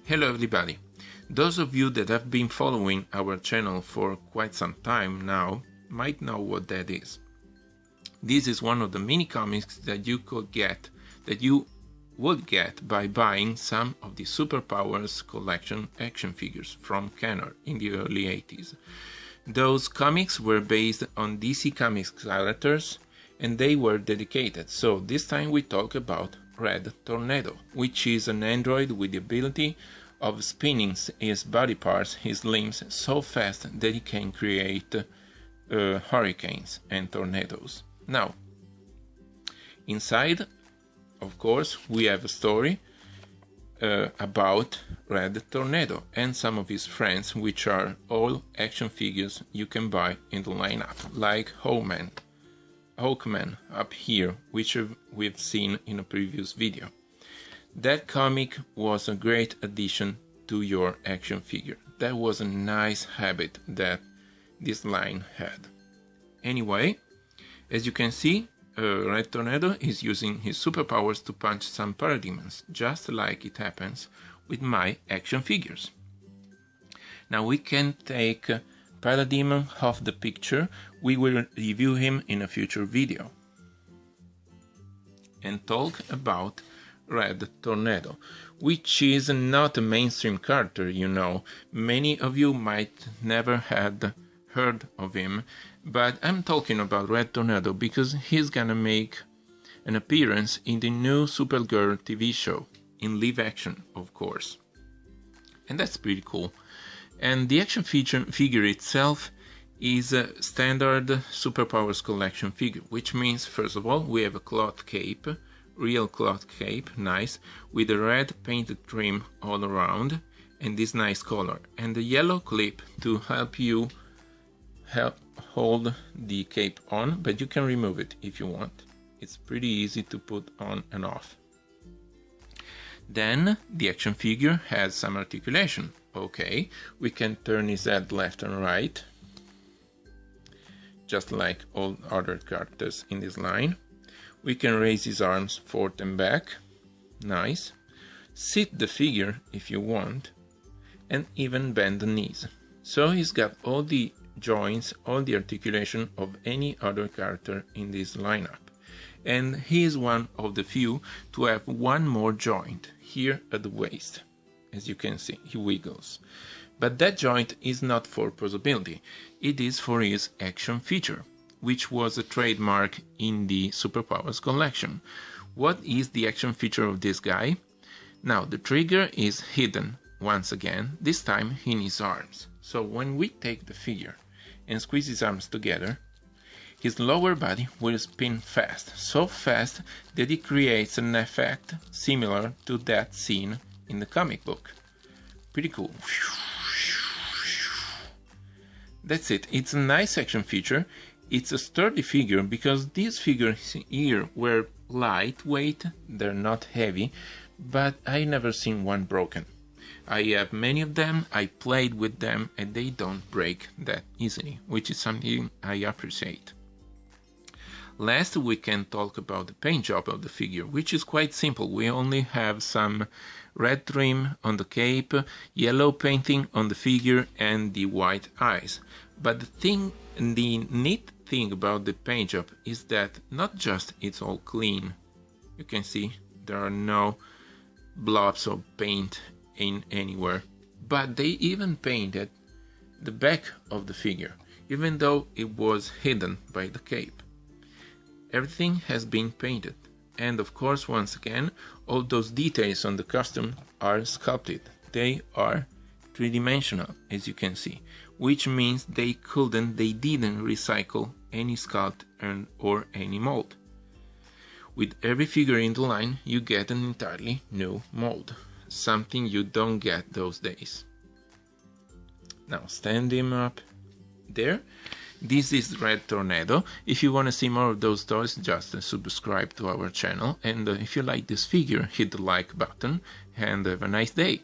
Hello everybody! Those of you that have been following our channel for quite some time now might know what that is. This is one of the mini comics that you would get by buying some of the Superpowers collection action figures from Kenner in the early 80s. Those comics were based on DC Comics characters and they were dedicated, so this time we talk about Red Tornado, which is an android with the ability of spinning his body parts, his limbs, so fast that he can create hurricanes and tornadoes. Now, inside, of course, we have a story about Red Tornado and some of his friends, which are all action figures you can buy in the lineup, like Hawkman up here, which we've seen in a previous video. That comic was a great addition to your action figure. That was a nice habit that this line had. Anyway, as you can see, Red Tornado is using his superpowers to punch some parademons, just like it happens with my action figures. Now we can take Parademon off the picture. We will review him in a future video and talk about Red Tornado, which is not a mainstream character, you know. Many of you might never had heard of him, but I'm talking about Red Tornado because he's gonna make an appearance in the new Supergirl TV show, in live action, of course. And that's pretty cool. And the action figure itself is a standard Superpowers collection figure, which means, first of all, we have a cloth cape, real cloth cape, nice, with a red painted trim all around, and this nice color, and the yellow clip to help you hold the cape on, but you can remove it if you want. It's pretty easy to put on and off. Then the action figure has some articulation. Okay, we can turn his head left and right, just like all other characters in this line. We can raise his arms forth and back, nice. Sit the figure if you want, and even bend the knees. So he's got all the joints, all the articulation of any other character in this lineup. And he is one of the few to have one more joint here at the waist. As you can see, he wiggles. But that joint is not for posability, it is for his action feature, which was a trademark in the Superpowers collection. What is the action feature of this guy? Now, the trigger is hidden, once again, this time in his arms. So when we take the figure and squeeze his arms together, his lower body will spin fast, so fast that it creates an effect similar to that scene in the comic book. Pretty cool. That's it. It's a nice action feature. It's a sturdy figure because these figures here were lightweight, they're not heavy, but I never seen one broken. I have many of them, I played with them, and they don't break that easily, which is something I appreciate. Last, we can talk about the paint job of the figure, which is quite simple. We only have some red trim on the cape, yellow painting on the figure, and the white eyes. But the neat thing about the paint job is that not just it's all clean. You can see there are no blobs of paint in anywhere. But they even painted the back of the figure, even though it was hidden by the cape. Everything has been painted, and of course, once again, all those details on the costume are sculpted. They are three-dimensional, as you can see, which means they didn't recycle any sculpt or any mold. With every figure in the line, you get an entirely new mold, something you don't get those days. Now stand him up there. This is Red Tornado. If you want to see more of those toys, just subscribe to our channel, and if you like this figure, hit the like button, and have a nice day.